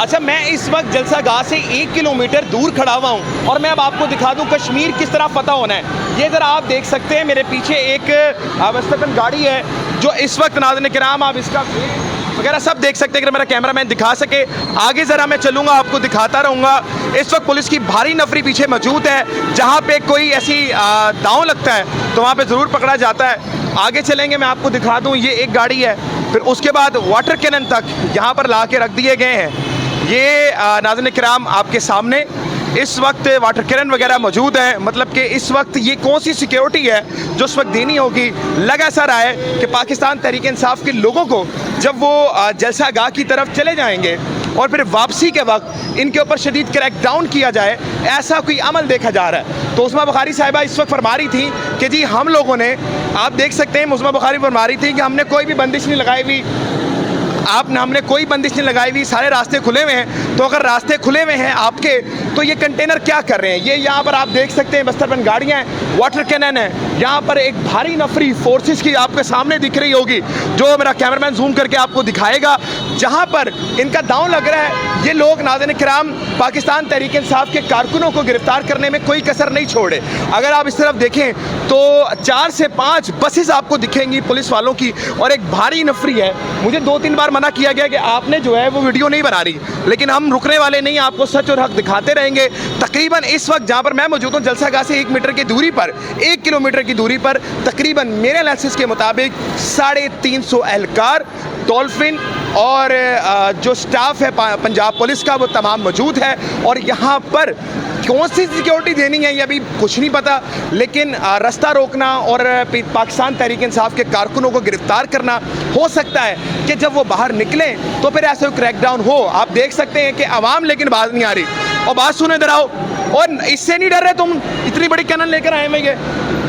अच्छा, मैं इस वक्त जलसा गाह से 1 किलोमीटर दूर खड़ा हुआ हूँ और मैं अब आपको दिखा दूँ कश्मीर किस तरह फतह होना है। ये ज़रा आप देख सकते हैं मेरे पीछे एक वस्तफन गाड़ी है जो इस वक्त नाज़रीन किराम आप इसका वगैरह सब देख सकते हैं। अगर मेरा कैमरामैन दिखा सके आगे ज़रा मैं चलूँगा, आपको दिखाता रहूँगा। इस वक्त पुलिस की भारी नफरी पीछे मौजूद है, जहाँ पे कोई ऐसी दांव लगता है तो वहाँ पे ज़रूर पकड़ा जाता है। आगे चलेंगे, मैं आपको दिखा दूँ, ये एक गाड़ी है, फिर उसके बाद वाटर कैनन तक यहाँ पर ला के रख दिए गए हैं। ये नाज़रीन किराम आपके सामने इस वक्त वाटर कैनन वगैरह मौजूद है। मतलब कि इस वक्त ये कौन सी सिक्योरिटी है जो इस वक्त देनी होगी। लग ऐसा रहा है कि पाकिस्तान तहरीक इंसाफ के लोगों को जब वो जलसा गाह की तरफ चले जाएंगे और फिर वापसी के वक्त इनके ऊपर शदीद क्रैकडाउन किया जाए, ऐसा कोई अमल देखा जा रहा है। तो उस्मा बुखारी साहिबा इस वक्त फरमा रही थी कि जी हम लोगों ने, आप देख सकते हैं उस्मा बुखारी फरमा रही थी कि हमने कोई भी बंदिश नहीं लगाई हुई, हमने कोई बंदिश नहीं लगाई हुई, सारे रास्ते खुले हुए हैं। तो अगर रास्ते खुले हुए हैं आपके, तो ये कंटेनर क्या कर रहे हैं? ये यहाँ पर आप देख सकते हैं बस्तरबंद गाड़ियाँ हैं, वाटर कैनन है, यहाँ पर एक भारी नफरी फोर्सेस की आपके सामने दिख रही होगी, जो मेरा कैमरामैन जूम करके आपको दिखाएगा। जहाँ पर इनका दांव लग रहा है, ये लोग नाज़रीन किराम पाकिस्तान तहरीक इंसाफ के कारकुनों को गिरफ्तार करने में कोई कसर नहीं छोड़े। अगर आप इस तरफ देखें तो 4 से 5 बसेस आपको दिखेंगी पुलिस वालों की, और एक भारी नफरी है। मुझे 2-3 बार मना किया गया कि आपने जो है वो वीडियो नहीं बना रही, लेकिन हम रुकने वाले नहीं, आपको सच और हक दिखाते रहेंगे। तकरीबन इस वक्त जहाँ पर मैं मौजूद हूँ जलसा गाह से 1 मीटर की दूरी पर, 1 किलोमीटर की दूरी पर तकरीबन मेरे एनालिसिस के मुताबिक 350 एहलकार, डॉल्फिन और जो स्टाफ है पंजाब पुलिस का वो तमाम मौजूद है। और यहाँ पर कौन सी सिक्योरिटी देनी है ये अभी कुछ नहीं पता, लेकिन रास्ता रोकना और पाकिस्तान तहरीक इंसाफ के कारकुनों को गिरफ्तार करना, हो सकता है कि जब वो बाहर निकलें तो फिर ऐसे क्रैकडाउन हो। आप देख सकते हैं कि आवाम लेकिन बात नहीं आ रही। और बात सुने इधर आओ, और इससे नहीं डर रहे तुम? इतनी बड़ी कैनन लेकर आए हैं, ये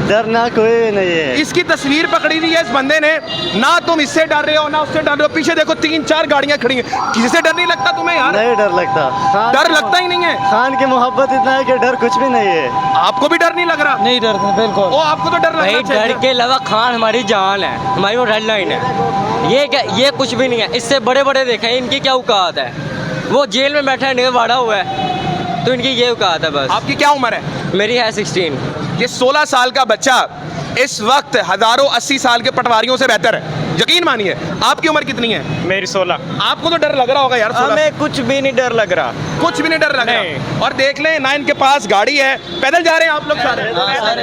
डरना कोई नहीं है। इसकी तस्वीर पकड़ी हुई है इस बंदे ने, ना तुम इससे डर रहे हो ना उससे डर रहे हो। पीछे देखो 3-4 गाड़ियां खड़ी हैं, किसी से डर नहीं लगता तुम्हें यार? नहीं डर लगता, डर लगता ही नहीं है। खान की मोहब्बत इतना है कि डर कुछ भी नहीं है। आपको भी डर नहीं लग रहा? नहीं डरता बिल्कुल। ओ आपको तो डर लगना चाहिए। डर के अलावा खान हमारी जान है, हमारी वो रेड लाइन है। ये कुछ भी नहीं है। इससे बड़े बड़े देखें इनकी क्या औकात है। वो जेल में बैठा है, वाड़ा हुआ है, तो इनकी ये औकात है बस। आपकी क्या उम्र है? मेरी है 16। ये 16 साल का बच्चा इस वक्त हजारों 80 साल के पटवारियों से बेहतर है, यकीन मानिए। आपकी उम्र कितनी है? मेरी 16। आपको तो डर लग रहा होगा यार। हमें कुछ भी नहीं डर लग रहा, कुछ भी नहीं डर लग रहा। और देख लें ना, इनके पास गाड़ी है। पैदल जा रहे हैं आप लोग सारे?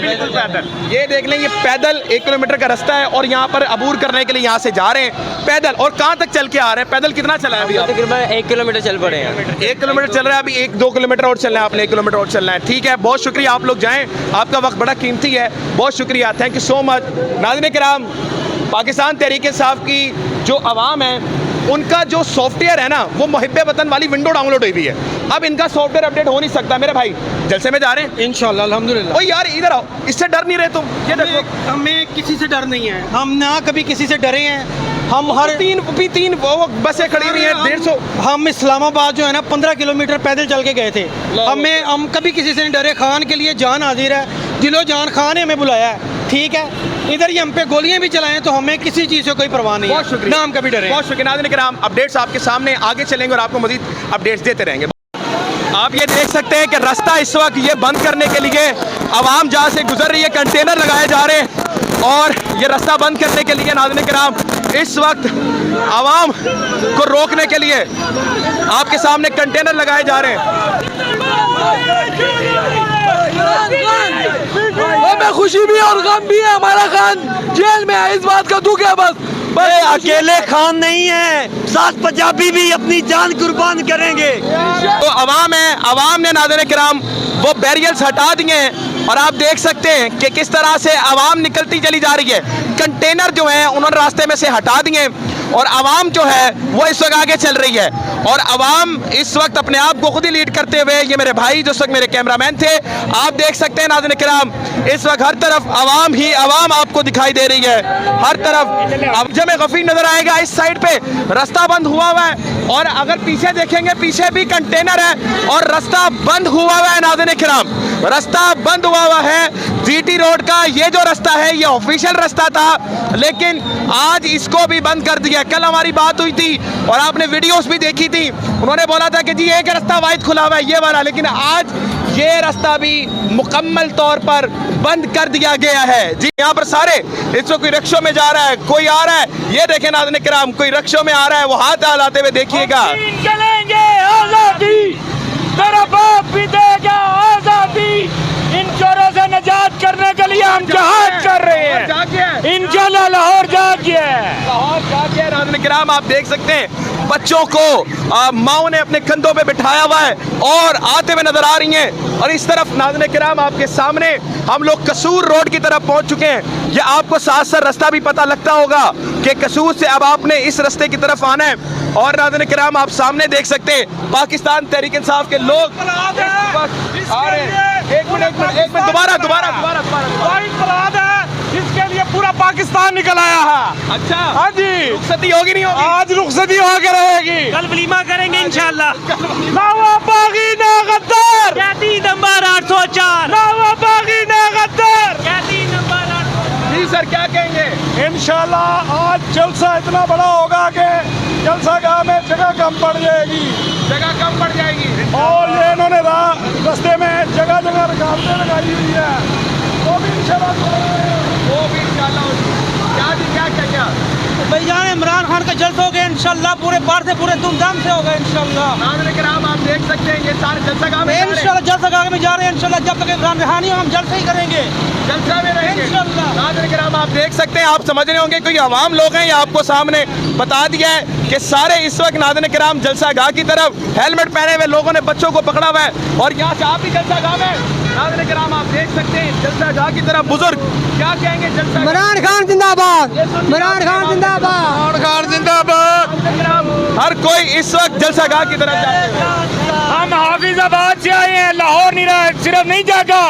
बिल्कुल पैदल। ये देख लें, ये पैदल 1 किलोमीटर का रास्ता है और यहाँ पर अबूर करने के लिए यहाँ से जा रहे हैं पैदल। और कहाँ तक चल के आ रहे हैं? पैदल कितना चला है अभी? तकरीबन 1 किलोमीटर चल पड़े हैं। 1 किलोमीटर चल रहा है, अभी 1-2 किलोमीटर और चलना है आपने, 1 किलोमीटर और चलना है। ठीक है, बहुत शुक्रिया, आप लोग जाएं, आपका वक्त बड़ा कीमती है। बहुत शुक्रिया, थैंक यू सो मच। नाज़रीन किराम, पाकिस्तान तहरीक इंसाफ की जो आवाम है उनका जो सॉफ्टवेयर है ना, वो मुहिब्बे वतन वाली विंडो डाउनलोड हुई है। अब इनका सॉफ्टवेयर अपडेट हो नहीं सकता। मेरे भाई जलसे में जा रहे हैं इंशाल्लाह, अल्हम्दुलिल्लाह। ओ यार इधर आओ, इससे डर नहीं रहे तुम? ये देखो, हमें किसी से डर नहीं है, हम ना कभी किसी से डरे हैं। हम हर 3 वो बसें खड़ी हुई हैं 150। हम इस्लामाबाद जो है ना 15 किलोमीटर पैदल चल के गए थे। हम कभी किसी से नहीं डरे। खान के लिए जान हाजिर है, दिलो जान खान ने हमें बुलाया है, ठीक है। इधर ही हम पे गोलियां भी चलाएं तो हमें किसी चीज़ से कोई परवाह नहीं है, ना हम कभी डरे। बहुत शुक्रिया। नाज़रीन किराम, अपडेट्स आपके सामने, आगे चलेंगे और आपको मजीद अपडेट्स देते रहेंगे। आप ये देख सकते हैं कि रास्ता इस वक्त ये बंद करने के लिए आवाम जहाँ से गुजर रही है, कंटेनर लगाए जा रहे हैं। और ये रास्ता बंद करने के लिए नाज़रीन किराम इस वक्त आवाम को रोकने के लिए आपके सामने कंटेनर लगाए जा रहे हैं। हमें खुशी भी और गम भी है, हमारा खान जेल में है, इस बात का दुख है बस। अकेले खान नहीं है, साथ पंजाबी भी अपनी जान कुर्बान करेंगे। तो आवाम है, आवाम ने नाज़रीन किराम वो बैरियर्स हटा दिए हैं और आप देख सकते हैं कि किस तरह से आवाम निकलती चली जा रही है। कंटेनर जो है उन्होंने रास्ते में से हटा दिए और आवाम जो है वो इस वक्त आगे चल रही है। और आवाम इस वक्त अपने आप को खुद ही लीड करते हुए, ये मेरे भाई जो इस वक्त मेरे कैमरामैन थे, आप देख सकते हैं नाज़रीन किराम इस वक्त हर तरफ आवाम ही आवाम आपको दिखाई दे रही है। हर तरफ अब जब गफी नजर आएगा, इस साइड पे रास्ता बंद हुआ हुआ है और अगर पीछे देखेंगे पीछे भी कंटेनर है और रास्ता बंद हुआ हुआ है। नाज़रीन किराम, रास्ता बंद हुआ है। जीटी रोड का ये जो रास्ता है ये ऑफिशियल रास्ता था, लेकिन आज इसको भी बंद कर दिया है। कल हमारी बात हुई थी और आपने वीडियोस भी देखी थी, उन्होंने बोला था कि जी एक रास्ता वाहिद खुला हुआ है ये वाला, लेकिन आज ये रास्ता भी मुकम्मल तौर पर बंद कर दिया गया है। जी यहाँ पर सारे इस वक्त कोई रिक्शों में जा रहा है, कोई आ रहा है, ये देखें नाज़रीन किराम, कोई रिक्शों में आ रहा है, वो हाथ हिलाते हुए देखिएगा। चलेंगे आजादी, तेरा बाप भी देगा आजादी, इन चोरों से निजात करने के लिए हम जहाद कर रहे हैं। इंशाल्लाह लाहौर जाग गया है। लाहौर जाग गया है। नाज़रीन किराम आप देख सकते हैं बच्चों को माओ ने अपने कंधों पे बिठाया हुआ है और आते हुए नजर आ रही हैं। और इस तरफ नाज़रीन किराम आपके सामने हम लोग कसूर रोड की तरफ पहुंच चुके हैं। ये आपको साथ साथ रास्ता भी पता लगता होगा कि कसूर से अब आपने इस रास्ते की तरफ आना है। और नाज़रीन किराम आप सामने देख सकते हैं पाकिस्तान तहरीक इंसाफ के लोग आ रहे हैं। एक मिनट दोबारा जिसके लिए पूरा पाकिस्तान निकल आया है। अच्छा हाँ जी, रुखसती होगी नहीं होगी? आज रुखसती होकर रहेगी। कल वलीमा करेंगे इंशाल्लाह। ना बागी ना गद्दार, कैदी नंबर 804, ना बागी ना गद्दार। कैदी नंबर 804। जी सर क्या कहेंगे? इंशाल्लाह आज जलसा इतना बड़ा होगा कि जलसा गाह में जगह कम पड़ जाएगी। जगह कम पड़ जाएगी। और ये इन्होंने रास्ते में जगह जगह रुकावटें लगाई हुई है, वो भी इंशाल्लाह क्या भाईजान इमरान खान का जलसा होगा इंशाल्लाह, पूरे बार से पूरे धूमधाम से होगा इंशाल्लाह। नाज़रीन किराम आप देख सकते हैं ये सारे जलसागाह में इंशाल्लाह जलसागाह में जा रहे हैं इंशाल्लाह। जब तक इमरान रहानी हो हम जलसा ही करेंगे जलसा में रहेंगे इंशाल्लाह। नाज़रीन किराम आप देख सकते हैं, आप समझ रहे होंगे कोई आवाम लोग हैं, ये आपको सामने बता दिया है कि सारे इस वक्त नाज़रीन किराम जलसागाह की तरफ हेलमेट पहने हुए लोगों ने बच्चों को पकड़ा हुआ है। और यहाँ से आप भी जलसागाह में नाज़रीन किराम आप देख सकते हैं जलसागाह की तरफ बुजुर्ग क्या कहेंगे? जलसा इमरान खान जिंदाबाद, इमरान खान जिंदाबाद, इमरान खान जिंदाबाद। हर कोई इस वक्त जलसागाह की तरफ जाते हैं। हम हाफिजाबाद से आए हैं, लाहौर नहीं रहा, सिर्फ नहीं जागा,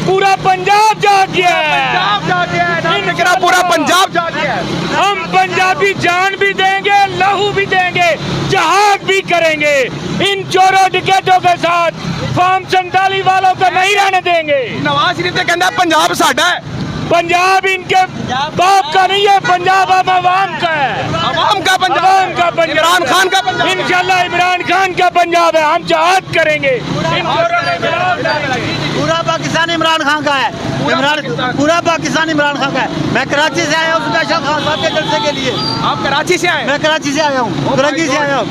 पूरा पंजाब जाग गया है। पंजाब जा गया है नाज़रीन किराम, पूरा पंजाब जा गया है। हम पंजाबी जान भी देंगे, लहू भी देंगे, जहाद भी करेंगे। इन चोरों डिकेटों के साथ फॉर्म 47 वालों को नहीं रहने देंगे। नवाज शरीफ ने कहना पंजाब साडा है। पंजाब इनके बाप का नहीं है, पंजाब अब अवाम का है, अवाम का पंजाब, अवाम का पंजाब, इमरान खान का पंजाब। इंशाल्लाह इमरान खान का पंजाब है। हम जहाद करेंगे। इन चोरों के खिलाफ लड़ेंगे। पूरा पाकिस्तान इमरान खान का है। पूरा पाकिस्तान इमरान खान का है। मैं कराची से आया हूँ स्पेशल खान साहब के जलसे के लिए। आप कराची से आए? मैं कराची से आया हूँ, करंगी से आया हूँ।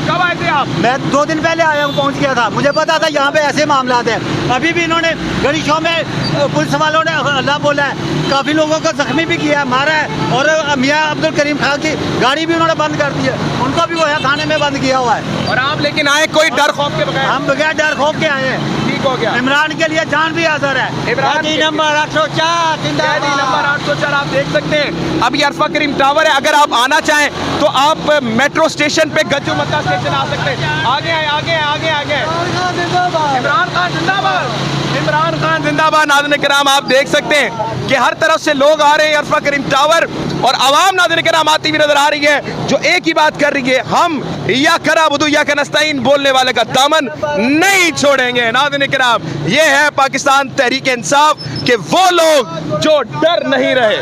कब आए थे आप? मैं 2 दिन पहले आया हूँ, पहुँच गया था। मुझे पता था यहाँ पे ऐसे मामला हैं। अभी भी इन्होंने गड़ी शो में पुलिस वालों ने अल्लाह बोला है, काफ़ी लोगों को जख्मी भी किया है, मारा है। और मियाँ अब्दुल करीम खान की गाड़ी भी उन्होंने बंद कर दी है, उनको भी वो थाने में बंद किया हुआ है। और आप लेकिन आए कोई डर खौफ के बगैर? हम बगैर डर खौफ के आए हैं। ठीक हो गया। इमरान के लिए जान भी हाजिर है। इमरान नंबर 804 कैदी नंबर 804 आप देख सकते हैं। अभी अरफा करीम टावर है, अगर आप आना चाहें तो आप मेट्रो स्टेशन पे गज्जू मक्का स्टेशन आ सकते हैं। आगे आए, आगे आए, आगे आगे। इमरान खान जिंदाबाद, इमरान खान जिंदाबाद। नाज़रीन किराम आप देख सकते हैं कि हर तरफ से लोग आ रहे हैं अरफा करीम टावर, और आवाम नाज़रीन किराम आती हुई नजर आ रही है जो एक ही बात कर रही है, हम या करा बुदू या कनस्ताइन बोलने वाले का दामन नहीं छोड़ेंगे। नाज़रीन किराम ये है पाकिस्तान तहरीक इंसाफ के वो लोग जो डर नहीं रहे।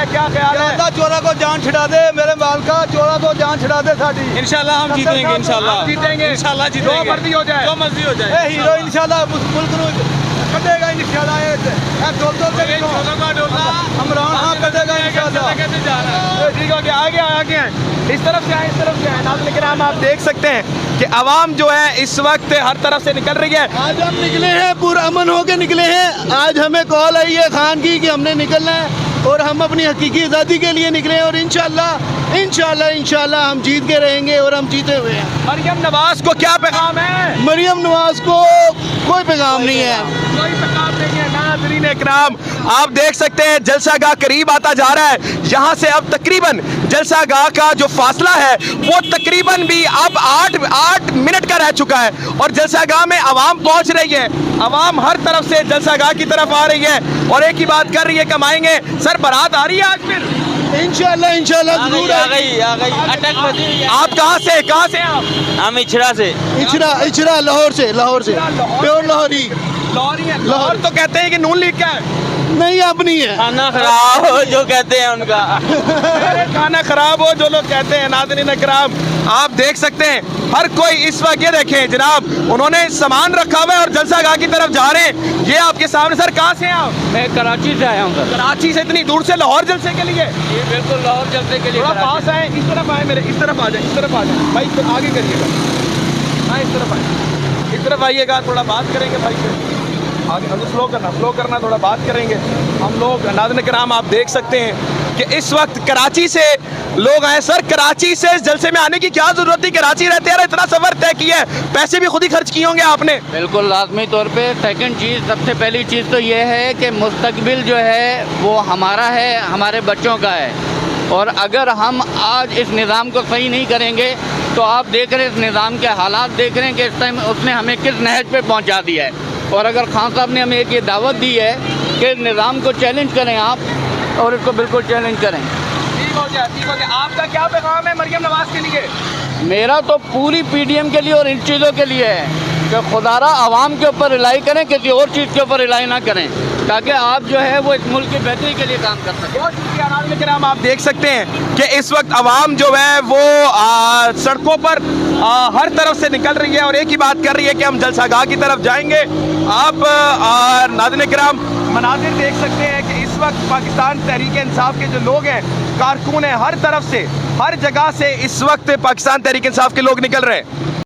क्या ख्याल है? चोरा को जान छिड़ा दे, मेरे माल का चोरा को जान छिड़ा दे साडी। इंशाल्लाह हम जीतेंगे, इंशाल्लाह जीतेंगे, इंशाल्लाह जीतेंगे। जो मर्जी हो जाए, जो मर्जी हो जाए। हीरो इंशाल्लाह मुल्क को कटेगा इंशाल्लाह। ये इमरान खान कटेगा इंशाल्लाह। ठीक हो गया, आगे आगे इस तरफ से आए, इस तरफ से आए। नाज़रीन किराम आप देख सकते हैं कि आवाम जो है इस वक्त हर तरफ से निकल रही है। आज हम निकले हैं, पूरा अमन होके निकले हैं। आज हमें कॉल आई है खान की कि हमने निकलना है, और हम अपनी हकीकी आज़ादी के लिए निकले हैं। और इंशाल्लाह इंशाल्लाह इंशाल्लाह हम जीत के रहेंगे, और हम जीते हुए हैं। मरियम नवाज को क्या पैगाम है? मरियम नवाज को कोई पैगाम नहीं है, कोई पैगाम नहीं है। नाज़रीन इकराम आप देख सकते हैं जलसागाह करीब आता जा रहा है। यहाँ से अब तकरीबन जलसागाह का जो फासला है वो तकरीबन भी अब 8 मिनट का रह चुका है, और जलसागाह में आवाम पहुँच रही है। आवाम हर तरफ से जलसागाह की तरफ आ रही है और एक ही बात कर रही है, कमाएंगे। सर बारात आ रही है आज फिर? इंशाल्लाह इंशाल्लाह जरूर आ गई अटक बजी हुई है। आप कहाँ से आप? हम इछड़ा से। इचरा लाहौर से प्योर लाहौरी। लाहौर तो कहते हैं कि नून लीग का है। नहीं अब नहीं है। खाना खराब हो जो कहते हैं उनका। खाना खराब हो जो लोग कहते हैं। नाज़रीन इकराम, आप देख सकते हैं हर कोई इस वक्त, ये देखें जनाब, उन्होंने सामान रखा हुआ है और जलसागाह की तरफ जा रहे हैं। ये आपके सामने। सर कहाँ से हैं आप? मैं कराची से आया हूँ सर। कराची से इतनी दूर से लाहौर जलसे के लिए? ये बिल्कुल लाहौर जलसे के लिए थोड़ा पास आए, इस तरफ आए, मेरे इस तरफ आ जाए, इस तरफ आ जाए भाई, तो आगे करिएगा। हाँ इस तरफ आए, इस तरफ आइएगा, थोड़ा बात करेंगे भाई से। आगे हम स्लो करना, थोड़ा बात करेंगे हम लोग। नाज़रीन किराम, आप देख सकते हैं कि इस वक्त कराची से लोग आए। सर कराची से इस जलसे में आने की क्या जरूरत थी? कराची रहते हैं, इतना सफर तय किया है, पैसे भी खुद ही खर्च किए होंगे आपने। बिल्कुल लाजमी तौर पे। सेकंड चीज़, सबसे पहली चीज़ तो ये है कि मुस्तकबिल जो है वो हमारा है, हमारे बच्चों का है। और अगर हम आज इस निज़ाम को सही नहीं करेंगे तो आप देख रहे हैं इस निज़ाम के हालात देख रहे हैं कि इस टाइम उसने हमें किस नहज पे पहुंचा दिया है। और अगर खान साहब ने हमें एक ये दावत दी है कि निज़ाम को चैलेंज करें आप, और इसको बिल्कुल चैलेंज करें। ठीक हो गया, ठीक हो गया। आपका क्या पैगाम है मरियम नवाज के लिए? मेरा तो पूरी पीडीएम के लिए और इन चीज़ों के लिए है कि खुदारा आवाम के ऊपर रिलाई करें, किसी और चीज़ के ऊपर रिलाई ना करें, ताकि आप जो है वो इस मुल्क की बेहतरी के लिए काम कर सकें। बहुत शुक्रिया। नाज़रीन किराम, आप देख सकते हैं कि इस वक्त आवाम जो है वो सड़कों पर हर तरफ से निकल रही है और एक ही बात कर रही है कि हम जलसागाह की तरफ जाएंगे। आप नाज़रीन किराम मनाजिर देख सकते हैं कि इस वक्त पाकिस्तान तहरीक इंसाफ के जो लोग हैं, कारकुन हैं, हर तरफ से, हर जगह से इस वक्त पाकिस्तान तहरीक इंसाफ के लोग निकल रहे हैं।